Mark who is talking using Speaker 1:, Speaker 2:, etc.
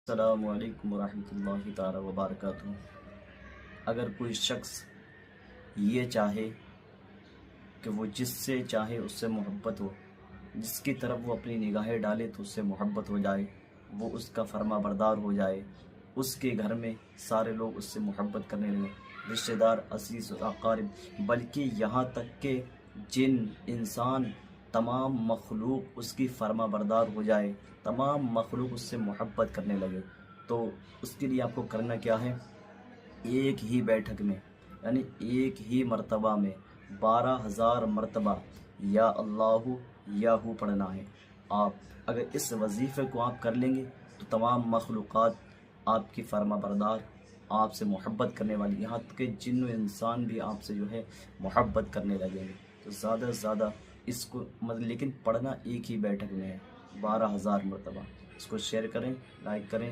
Speaker 1: السلام علیکم ورحمۃ اللہ تعالی وبرکاتہ۔ اگر کوئی شخص یہ چاہے کہ وہ جس سے چاہے اس سے محبت ہو، جس کی طرف وہ اپنی نگاہیں ڈالے تو اس سے محبت ہو جائے، وہ اس کا فرما بردار ہو جائے، اس کے گھر میں سارے لوگ اس سے محبت کرنے لگیں، رشتہ دار، عزیز و اقارب، بلکہ یہاں تک کہ جن، انسان، تمام مخلوق اس کی فرما بردار ہو جائے، تمام مخلوق اس سے محبت کرنے لگے، تو اس کے لیے آپ کو کرنا کیا ہے؟ ایک ہی بیٹھک میں، یعنی ایک ہی مرتبہ میں 12,000 مرتبہ یا اللہ یا ہو پڑھنا ہے۔ آپ اگر اس وظیفے کو آپ کر لیں گے تو تمام مخلوقات آپ کی فرما بردار، آپ سے محبت کرنے والی، یہاں تک کہ جن و انسان بھی آپ سے جو ہے محبت کرنے لگیں گے۔ تو زیادہ سے زیادہ اس کو لیکن پڑھنا ایک ہی بیٹھک میں ہے، 12,000 مرتبہ۔ اس کو شیئر کریں، لائک کریں۔